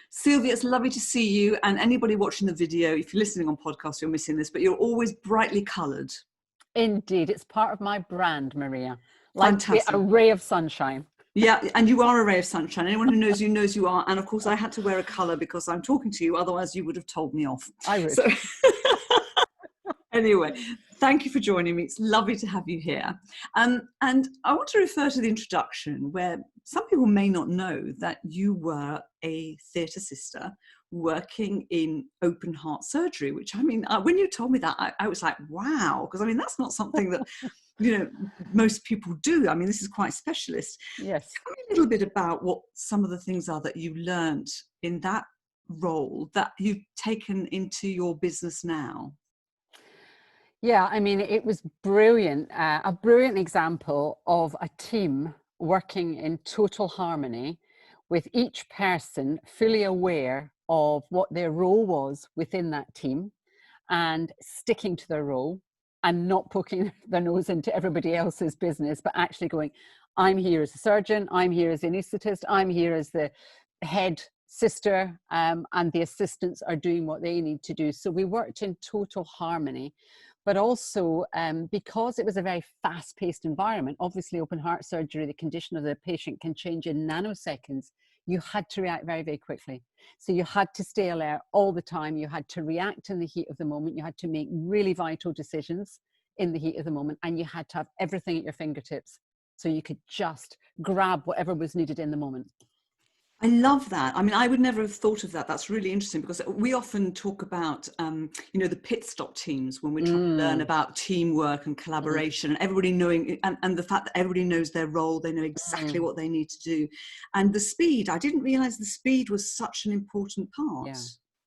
Sylvia, it's lovely to see you. And anybody watching the video, if you're listening on podcast, you're missing this, but you're always brightly coloured. Indeed, it's part of my brand, Maria. Like to be Fantastic. a ray of sunshine. Yeah, and you are a ray of sunshine. Anyone who knows you are. And of course, I had to wear a colour because I'm talking to you. Otherwise, you would have told me off. I would. So anyway, thank you for joining me. It's lovely to have you here. And I want to refer to the introduction where some people may not know that you were a theatre sister working in open heart surgery, which I mean, when you told me that, I was like, wow, because I mean, that's not something that, most people do. I mean, this is quite specialist. Yes. Tell me a little bit about what some of the things are that you learned in that role that you've taken into your business now. Yeah, I mean, it was brilliant, a brilliant example of a team working in total harmony with each person fully aware of what their role was within that team and sticking to their role and not poking their nose into everybody else's business, but actually going, I'm here as a surgeon, I'm here as an anaesthetist, I'm here as the head sister, and the assistants are doing what they need to do. So we worked in total harmony. But also because it was a very fast-paced environment, obviously open heart surgery, the condition of the patient can change in nanoseconds. You had to react very, very quickly. So you had to stay alert all the time. You had to react in the heat of the moment. You had to make really vital decisions in the heat of the moment. And you had to have everything at your fingertips so you could just grab whatever was needed in the moment. I love that. I mean, I would never have thought of that. That's really interesting because we often talk about, the pit stop teams when we're trying to learn about teamwork and collaboration and everybody knowing, and the fact that everybody knows their role, they know exactly what they need to do. And the speed, I didn't realize the speed was such an important part.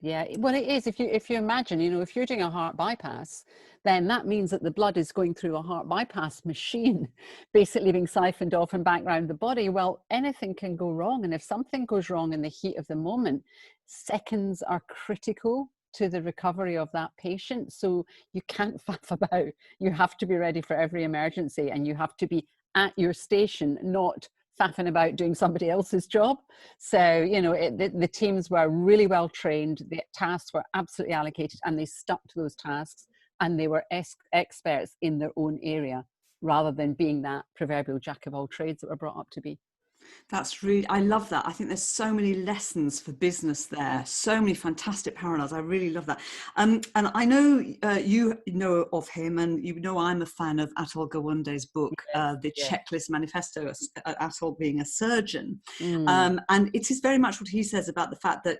Yeah, well, it is. If you imagine, if you're doing a heart bypass, then that means that the blood is going through a heart bypass machine, basically being siphoned off and back around the body. Well, anything can go wrong. And if something goes wrong in the heat of the moment, seconds are critical to the recovery of that patient. So you can't faff about. You have to be ready for every emergency and you have to be at your station, not faffing about doing somebody else's job. So, the teams were really well trained, the tasks were absolutely allocated and they stuck to those tasks and they were experts in their own area rather than being that proverbial jack of all trades that were brought up to be. That's really, I love that. I think there's so many lessons for business there, so many fantastic parallels. I really love that. And I know you know of him, and I'm a fan of Atul Gawande's book, The Checklist Manifesto, Atul being a surgeon. And it is very much what he says about the fact that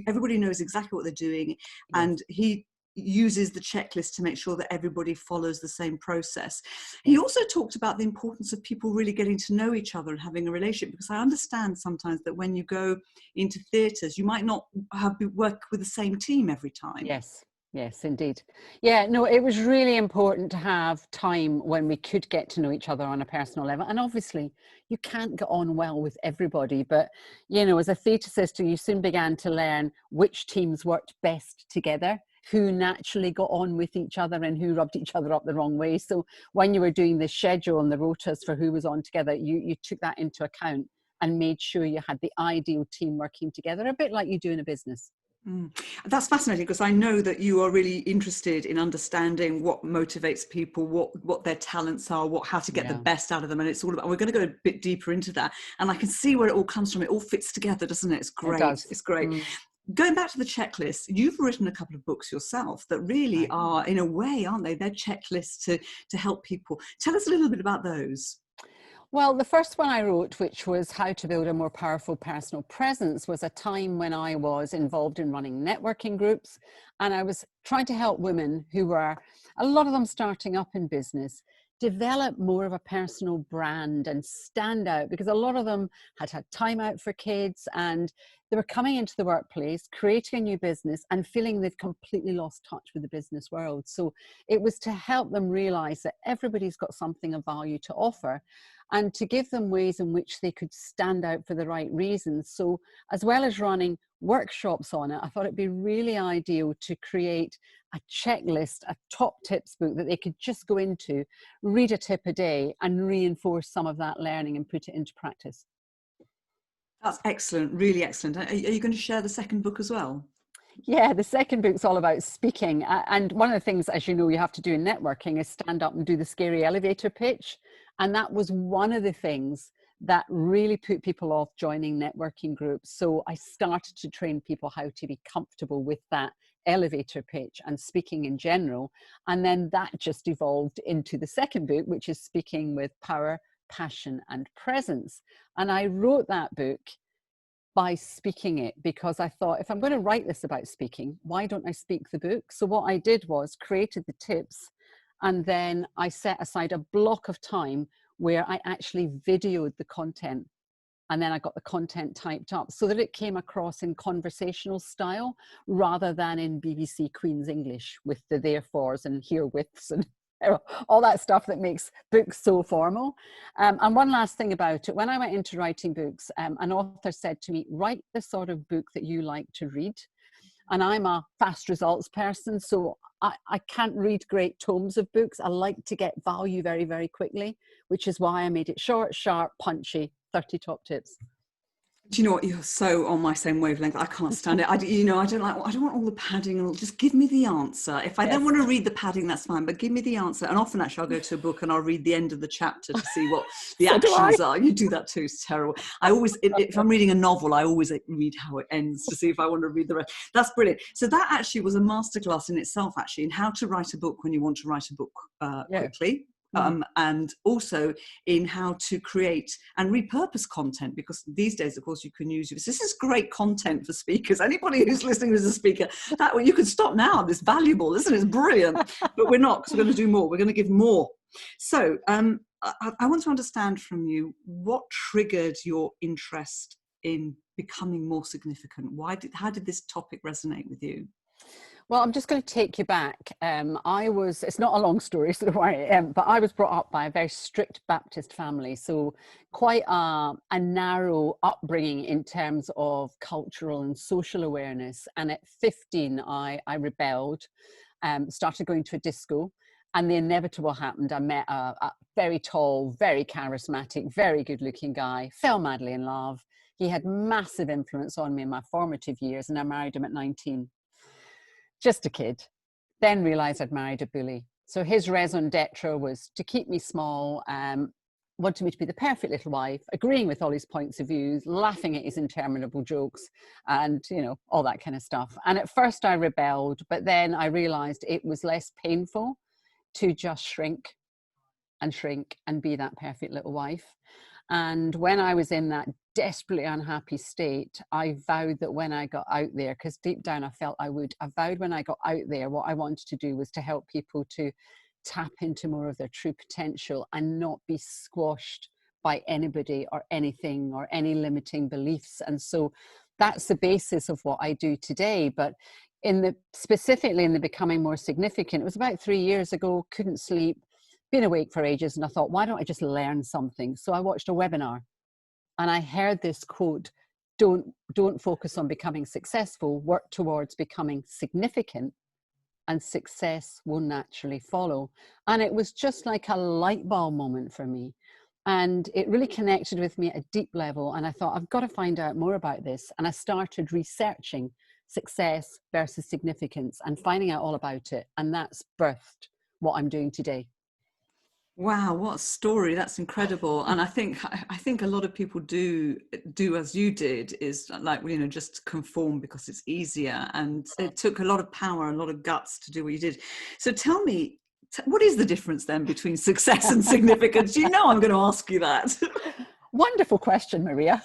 everybody knows exactly what they're doing, and he uses the checklist to make sure that everybody follows the same process. He also talked about the importance of people really getting to know each other and having a relationship, because I understand sometimes that when you go into theatres, you might not work with the same team every time. Yes, indeed. Yeah, no, it was really important to have time when we could get to know each other on a personal level. And obviously, you can't get on well with everybody. But, as a theatre sister, you soon began to learn which teams worked best together, who naturally got on with each other and who rubbed each other up the wrong way. So when you were doing the schedule and the rotas for who was on together, you took that into account and made sure you had the ideal team working together, a bit like you do in a business. That's fascinating, because I know that you are really interested in understanding what motivates people, what their talents are, how to get the best out of them. And it's all about, we're going to go a bit deeper into that. And I can see where it all comes from. It all fits together, doesn't it? It's great. It's great. Going back to the checklist, you've written a couple of books yourself that really are, in a way, aren't they? They're checklists to help people. Tell us a little bit about those. Well, the first one I wrote, which was How to Build a More Powerful Personal Presence, was a time when I was involved in running networking groups. And I was trying to help women who were, a lot of them starting up in business, develop more of a personal brand and stand out, because a lot of them had had time out for kids and they were coming into the workplace, creating a new business and feeling they've completely lost touch with the business world. So it was to help them realize that everybody's got something of value to offer and to give them ways in which they could stand out for the right reasons. So as well as running workshops on it, I thought it'd be really ideal to create a checklist, a top tips book that they could just go into, read a tip a day and reinforce some of that learning and put it into practice. That's excellent, really excellent. Are you going to share the second book as well? Yeah, the second book's all about speaking. And one of the things, as you know, you have to do in networking is stand up and do the scary elevator pitch. And that was one of the things that really put people off joining networking groups. So I started to train people how to be comfortable with that elevator pitch and speaking in general. And then that just evolved into the second book, which is Speaking with Power, Passion and Presence. And I wrote that book by speaking it, because I thought, if I'm going to write this about speaking, why don't I speak the book? So what I did was created the tips, and then I set aside a block of time where I actually videoed the content, and then I got the content typed up so that it came across in conversational style rather than in BBC Queen's English with the therefores and herewiths and all that stuff that makes books so formal. And one last thing about it, when I went into writing books, an author said to me, write the sort of book that you like to read. And I'm a fast results person, so I can't read great tomes of books. I like to get value very, very quickly, which is why I made it short, sharp, punchy, 30 top tips. Do you know what? You're so on my same wavelength. I can't stand it. I don't want all the padding. Just give me the answer. If I don't want to read the padding, that's fine. But give me the answer. And often, actually, I'll go to a book and I'll read the end of the chapter to see what the actions are. You do that too. It's terrible. I always, if I'm reading a novel, I always read how it ends to see if I want to read the rest. That's brilliant. So that actually was a masterclass in itself, actually, in how to write a book when you want to write a book quickly. And also in how to create and repurpose content, because these days, of course, you can use this. This is great content for speakers. Anybody who's listening as a speaker, that way you can stop now. It's valuable, isn't it? It's brilliant. But we're not, because we're going to do more. We're going to give more. So I want to understand from you what triggered your interest in becoming more significant. How did this topic resonate with you? Well, I'm just going to take you back. It's not a long story, so don't worry, but I was brought up by a very strict Baptist family. So quite a narrow upbringing in terms of cultural and social awareness. And at 15, I rebelled, started going to a disco, and the inevitable happened. I met a very tall, very charismatic, very good looking guy, fell madly in love. He had massive influence on me in my formative years, and I married him at 19. Just a kid, then realized I'd married a bully. So his raison d'etre was to keep me small, wanted me to be the perfect little wife, agreeing with all his points of view, laughing at his interminable jokes, and, all that kind of stuff. And at first I rebelled, but then I realized it was less painful to just shrink and be that perfect little wife. And when I was in that desperately unhappy state, I vowed that when I got out there, because deep down I felt I vowed when I got out there, what I wanted to do was to help people to tap into more of their true potential and not be squashed by anybody or anything or any limiting beliefs. And so that's the basis of what I do today. But specifically in the becoming more significant, it was about 3 years ago, couldn't sleep, been awake for ages, and I thought, why don't I just learn something? So I watched a webinar and I heard this quote, don't focus on becoming successful, work towards becoming significant, and success will naturally follow. And it was just like a light bulb moment for me. And it really connected with me at a deep level. And I thought, I've got to find out more about this. And I started researching success versus significance and finding out all about it. And that's birthed what I'm doing today. Wow, what a story. That's incredible. And I think a lot of people do as you did, is like, just conform because it's easier. And it took a lot of power, a lot of guts to do what you did. So tell me, what is the difference then between success and significance? I'm going to ask you that. Wonderful question, Maria.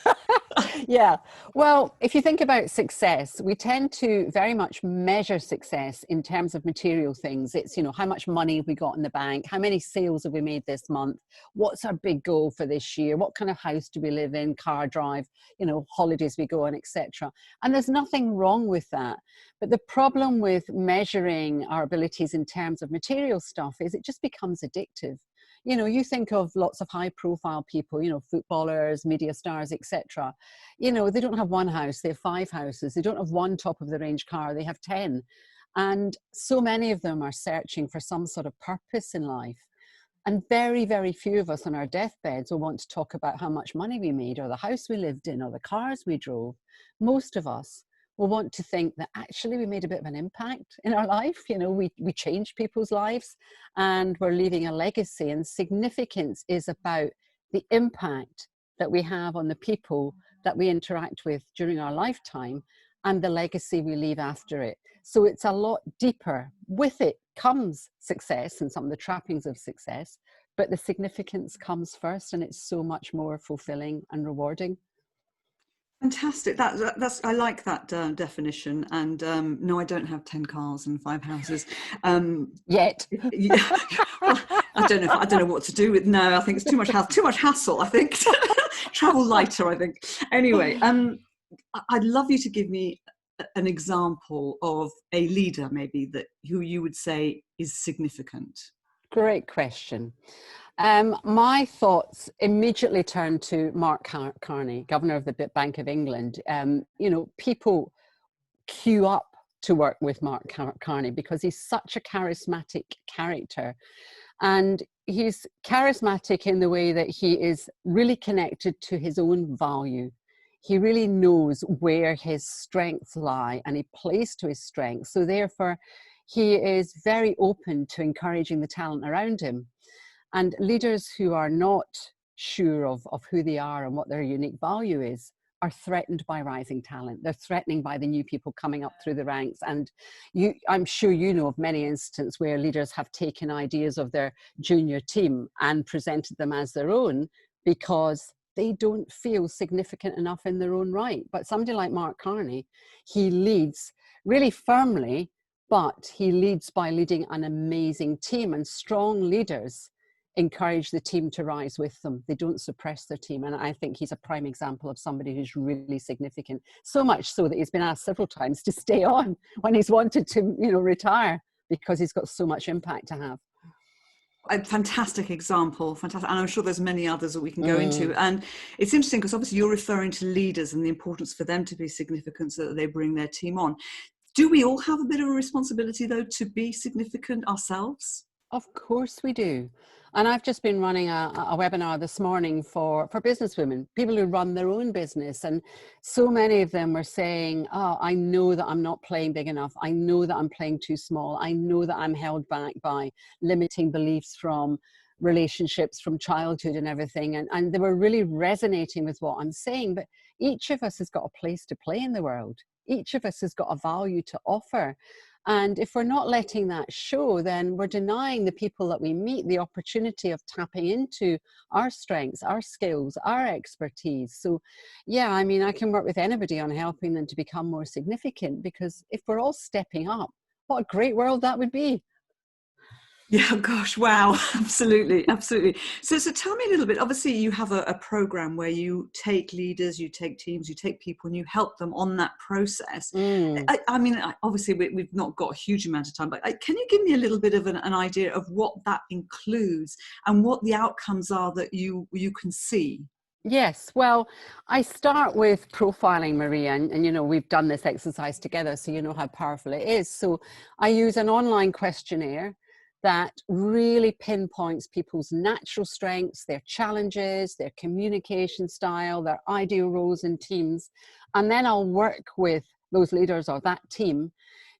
Yeah. Well, if you think about success, we tend to very much measure success in terms of material things. It's, how much money have we got in the bank? How many sales have we made this month? What's our big goal for this year? What kind of house do we live in, car drive, holidays we go on, etc. And there's nothing wrong with that. But the problem with measuring our abilities in terms of material stuff is it just becomes addictive. You think of lots of high profile people, footballers, media stars, etc. They don't have one house, they have 5 houses. They don't have one top of the range car, they have 10. And so many of them are searching for some sort of purpose in life. And very, very few of us on our deathbeds will want to talk about how much money we made, or the house we lived in, or the cars we drove. Most of us will want to think that actually we made a bit of an impact in our life. You know, we changed people's lives and we're leaving a legacy. And significance is about the impact that we have on the people that we interact with during our lifetime and the legacy we leave after it. So it's a lot deeper. With it comes success and some of the trappings of success, but the significance comes first, and it's so much more fulfilling and rewarding. Fantastic. That's I like that definition. And no, I don't have 10 cars and 5 houses. Yet. Yeah, well, I don't know what to do with. No, I think it's too much hassle. I think travel lighter. I think. Anyway, I'd love you to give me an example of a leader, maybe, that who you would say is significant. Great question. My thoughts immediately turn to Mark Carney, Governor of the Bank of England. You know, people queue up to work with Mark Carney because he's such a charismatic character. And he's charismatic in the way that he is really connected to his own value. He really knows where his strengths lie and he plays to his strengths. So therefore, he is very open to encouraging the talent around him. And leaders who are not sure of who they are and what their unique value is are threatened by rising talent. They're threatened by the new people coming up through the ranks. And I'm sure you know of many instances where leaders have taken ideas of their junior team and presented them as their own because they don't feel significant enough in their own right. But somebody like Mark Carney, he leads really firmly, but he leads by leading an amazing team, and strong leaders encourage the team to rise with them. They don't suppress their team. And I think he's a prime example of somebody who's really significant. So much so that he's been asked several times to stay on when he's wanted to, you know, retire, because he's got so much impact to have. A fantastic example, fantastic. And I'm sure there's many others that we can go into. And it's interesting because obviously you're referring to leaders and the importance for them to be significant so that they bring their team on. Do we all have a bit of a responsibility, though, to be significant ourselves? Of course we do. And I've just been running a webinar this morning for businesswomen, people who run their own business. And so many of them were saying, oh, I know that I'm not playing big enough. I know that I'm playing too small. I know that I'm held back by limiting beliefs from relationships, from childhood and everything. And they were really resonating with what I'm saying. But each of us has got a place to play in the world. Each of us has got a value to offer. And if we're not letting that show, then we're denying the people that we meet the opportunity of tapping into our strengths, our skills, our expertise. So yeah, I mean, I can work with anybody on helping them to become more significant, because if we're all stepping up, what a great world that would be. Yeah, gosh, wow, absolutely, absolutely. So tell me a little bit. Obviously, you have a program where you take leaders, you take teams, you take people, and you help them on that process. I mean, obviously, we've not got a huge amount of time, but can you give me a little bit of an idea of what that includes and what the outcomes are that you can see? Yes, well, I start with profiling, Maria, and you know, we've done this exercise together, so you know how powerful it is. So I use an online questionnaire that really pinpoints people's natural strengths, their challenges, their communication style, their ideal roles in teams. And then I'll work with those leaders or that team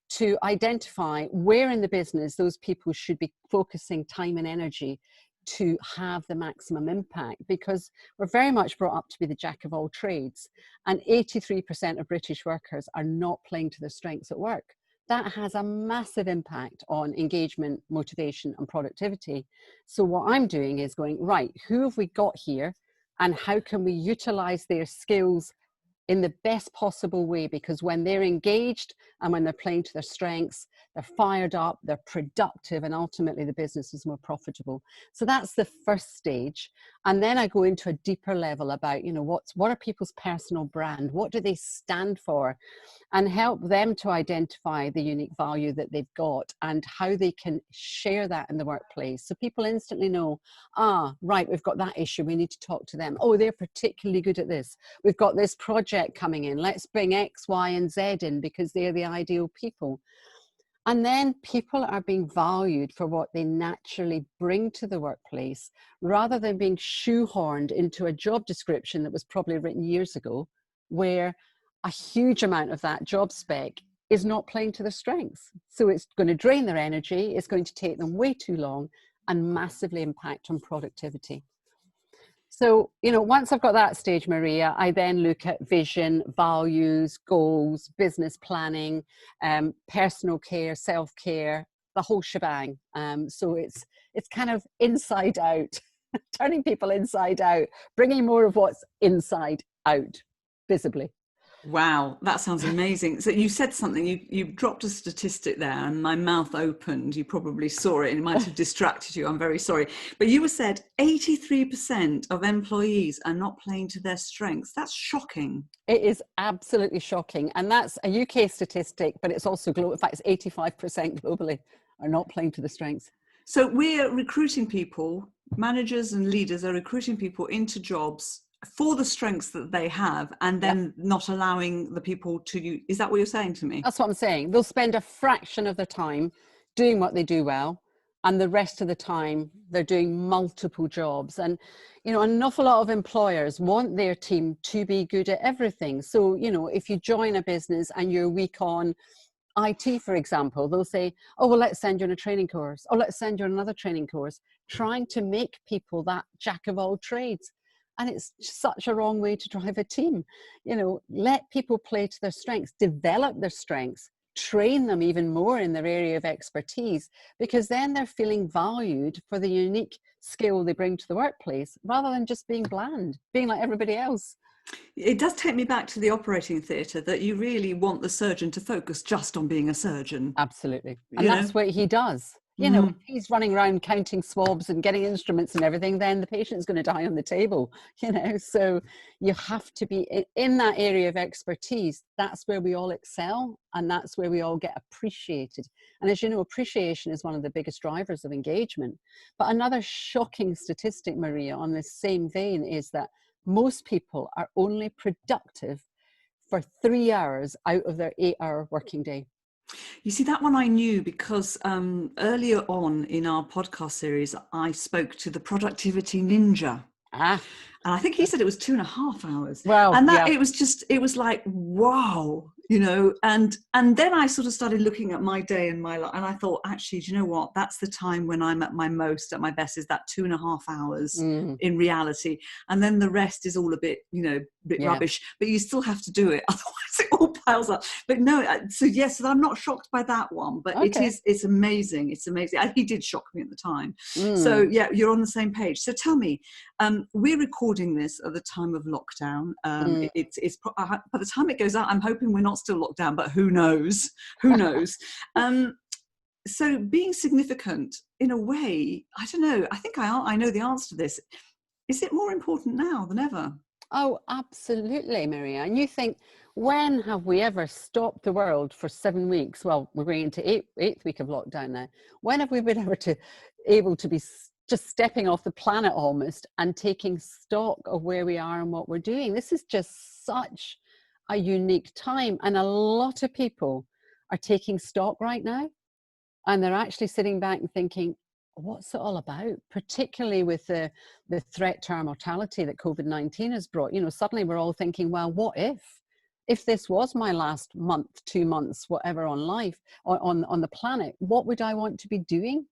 to identify where in the business those people should be focusing time and energy to have the maximum impact, because we're very much brought up to be the jack of all trades, and 83% of British workers are not playing to their strengths at work. That has a massive impact on engagement, motivation, and productivity. So what I'm doing is going, right, who have we got here and how can we utilize their skills in the best possible way? Because when they're engaged and when they're playing to their strengths, they're fired up, they're productive, and ultimately the business is more profitable. So that's the first stage. And then I go into a deeper level about, you know, what are people's personal brand? What do they stand for? And help them to identify the unique value that they've got and how they can share that in the workplace. So people instantly know, right, we've got that issue, we need to talk to them. Oh, they're particularly good at this. We've got this project coming in. Let's bring X, Y, and Z in because they're the ideal people. And then people are being valued for what they naturally bring to the workplace rather than being shoehorned into a job description that was probably written years ago, where a huge amount of that job spec is not playing to their strengths. So it's going to drain their energy, it's going to take them way too long and massively impact on productivity. So, once I've got that stage, Maria, I then look at vision, values, goals, business planning, personal care, self-care, the whole shebang. So it's kind of inside out, turning people inside out, bringing more of what's inside out visibly. Wow, that sounds amazing. So you said something, you dropped a statistic there and my mouth opened. You probably saw it and it might have distracted you. I'm very sorry. But you said 83% of employees are not playing to their strengths. That's shocking. It is absolutely shocking. And that's a UK statistic, but it's also global. In fact, it's 85% globally are not playing to the strengths. So we're recruiting people, managers and leaders are recruiting people into jobs for the strengths that they have, and then not allowing the people to is that what you're saying to me? That's what I'm saying. They'll spend a fraction of their time doing what they do well, and the rest of the time they're doing multiple jobs. And an awful lot of employers want their team to be good at everything. So if you join a business and you're weak on IT, for example, they'll say, oh, well, let's send you on a training course, or let's send you on another training course, trying to make people that jack of all trades. And it's such a wrong way to drive a team. Let people play to their strengths, develop their strengths, train them even more in their area of expertise, because then they're feeling valued for the unique skill they bring to the workplace, rather than just being bland, being like everybody else. It does take me back to the operating theatre, that you really want the surgeon to focus just on being a surgeon. Absolutely. And that's what he does. If he's running around counting swabs and getting instruments and everything, then the patient's going to die on the table, So you have to be in that area of expertise. That's where we all excel, and that's where we all get appreciated. And as you know, appreciation is one of the biggest drivers of engagement. But another shocking statistic, Maria, on this same vein is that most people are only productive for 3 hours out of their 8-hour working day. You see, that one I knew because earlier on in our podcast series, I spoke to the productivity ninja. And I think he said it was 2.5 hours. Wow. And that it was like, wow, and then I sort of started looking at my day and my life, and I thought, actually, do you know what? That's the time when I'm at my most, at my best, is that 2.5 hours in reality. And then the rest is all a bit, rubbish, but you still have to do it. Otherwise it all piles up. But no, so yes, I'm not shocked by that one, but it's amazing. It's amazing. He did shock me at the time. So yeah, you're on the same page. So tell me, we're recording this at the time of lockdown. It's by the time it goes out, I'm hoping we're not still locked down, but who knows? So being significant, in a way, I don't know. I think I know the answer to this. Is it more important now than ever? Oh, absolutely, Maria. And you think, when have we ever stopped the world for 7 weeks? Well, we're going into eighth week of lockdown now. When have we been able to be just stepping off the planet almost and taking stock of where we are and what we're doing? This is just such a unique time, and a lot of people are taking stock right now, and they're actually sitting back and thinking, what's it all about? Particularly with the threat to our mortality that COVID-19 has brought. Suddenly we're all thinking, well, what if this was my last month, 2 months, whatever, on life, on the planet, what would I want to be doing?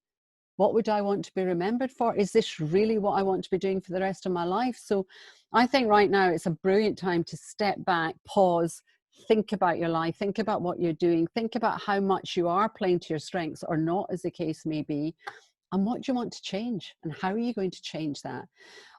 What would I want to be remembered for? Is this really what I want to be doing for the rest of my life? So I think right now it's a brilliant time to step back, pause, think about your life, think about what you're doing, think about how much you are playing to your strengths or not, as the case may be, and what do you want to change, and how are you going to change that?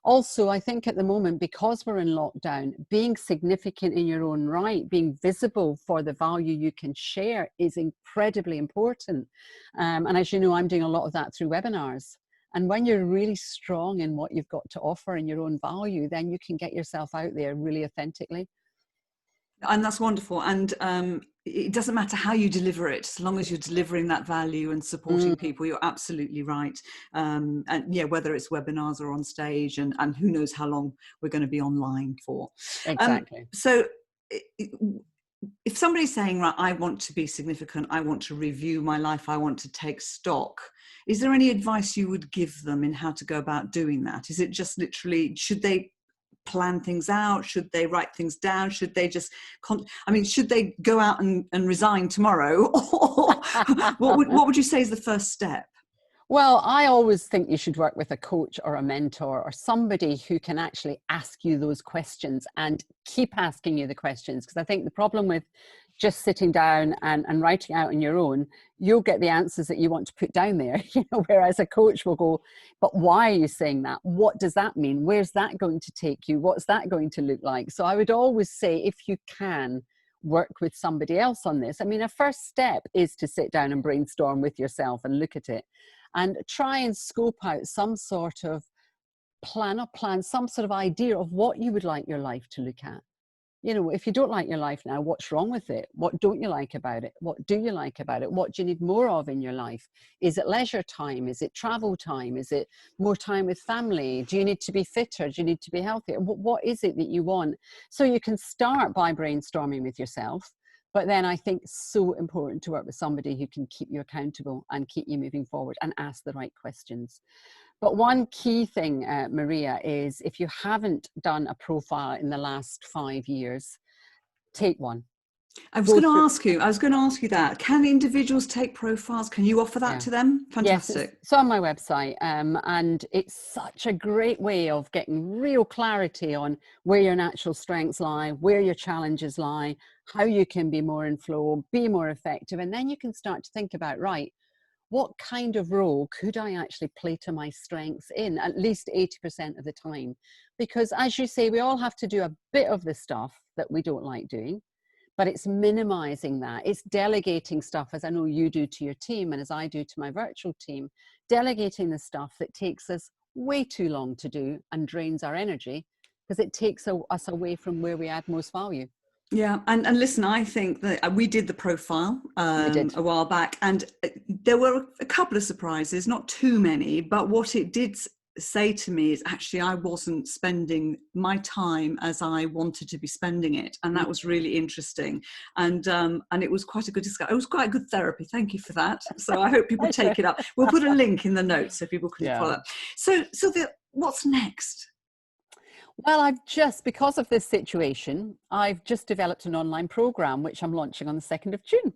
Also, I think at the moment, because we're in lockdown, being significant in your own right, being visible for the value you can share is incredibly important. And as you know, I'm doing a lot of that through webinars. And when you're really strong in what you've got to offer and your own value, then you can get yourself out there really authentically. And that's wonderful. And it doesn't matter how you deliver it, as long as you're delivering that value and supporting people. You're absolutely right. And yeah, whether it's webinars or on stage, and who knows how long we're going to be online for. Exactly. So if somebody's saying, right, I want to be significant, I want to review my life, I want to take stock, is there any advice you would give them in how to go about doing that? Is it just literally, should they plan things out? Should they write things down? Should they just, should they go out and resign tomorrow? Or what would you say is the first step? Well, I always think you should work with a coach or a mentor or somebody who can actually ask you those questions and keep asking you the questions. Because I think the problem with just sitting down and writing out on your own, you'll get the answers that you want to put down there. Whereas a coach will go, but why are you saying that? What does that mean? Where's that going to take you? What's that going to look like? So I would always say, if you can, work with somebody else on this. I mean, a first step is to sit down and brainstorm with yourself and look at it and try and scope out some sort of plan, some sort of idea of what you would like your life to look at. If you don't like your life now, what's wrong with it? What don't you like about it? What do you like about it? What do you need more of in your life? Is it leisure time? Is it travel time? Is it more time with family? Do you need to be fitter? Do you need to be healthier? What is it that you want? So you can start by brainstorming with yourself. But then I think it's so important to work with somebody who can keep you accountable and keep you moving forward and ask the right questions. But one key thing, Maria, is if you haven't done a profile in the last 5 years, take one. I was going to ask you that. Can individuals take profiles? Can you offer that to them? Fantastic. Yes, it's on my website. And it's such a great way of getting real clarity on where your natural strengths lie, where your challenges lie, how you can be more in flow, be more effective. And then you can start to think about, right, what kind of role could I actually play to my strengths in at least 80% of the time? Because as you say, we all have to do a bit of the stuff that we don't like doing. But it's minimizing that. It's delegating stuff, as I know you do to your team and as I do to my virtual team, delegating the stuff that takes us way too long to do and drains our energy because it takes us away from where we add most value. Yeah, and listen, I think that we did the profile a while back, and there were a couple of surprises, not too many, but what it did say to me is actually I wasn't spending my time as I wanted to be spending it, and that was really interesting, and it was quite a good discussion. It was quite a good therapy. Thank you for that. So I hope people take it up. We'll put a link in the notes so people can follow up. So what's next? Well, because of this situation, I've just developed an online program which I'm launching on the 2nd of June.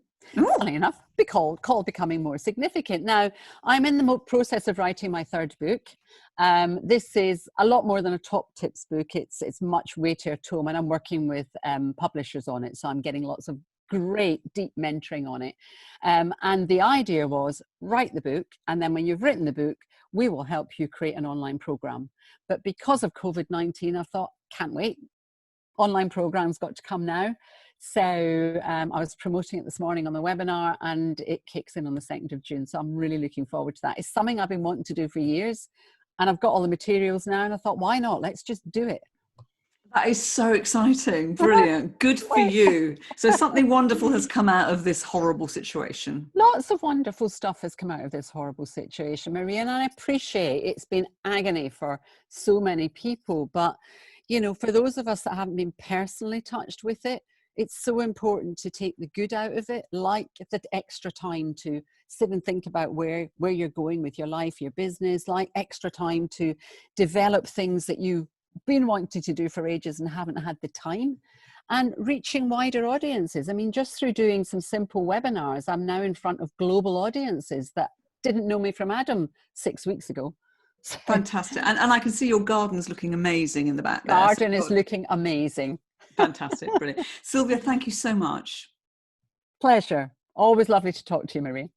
Funny enough, called Becoming More Significant. Now, I'm in the process of writing my 3rd book. This is a lot more than a top tips book. It's much weightier tome, and I'm working with publishers on it. So I'm getting lots of great deep mentoring on it. And the idea was write the book, and then when you've written the book, we will help you create an online program. But because of COVID-19, I thought, can't wait. Online programs got to come now. So I was promoting it this morning on the webinar, and it kicks in on the 2nd of June. So I'm really looking forward to that. It's something I've been wanting to do for years, and I've got all the materials now, and I thought, why not? Let's just do it. That is so exciting. Brilliant. Good for you. So something wonderful has come out of this horrible situation. Lots of wonderful stuff has come out of this horrible situation, Maria, and I appreciate it's been agony for so many people. But, for those of us that haven't been personally touched with it, it's so important to take the good out of it, like the extra time to sit and think about where you're going with your life, your business, like extra time to develop things that you've been wanting to do for ages and haven't had the time, and reaching wider audiences. I mean, just through doing some simple webinars, I'm now in front of global audiences that didn't know me from Adam 6 weeks ago. Fantastic. And I can see your garden's looking amazing in the back there. Garden is looking amazing. Fantastic. Brilliant. Sylvia, thank you so much. Pleasure. Always lovely to talk to you, Marie.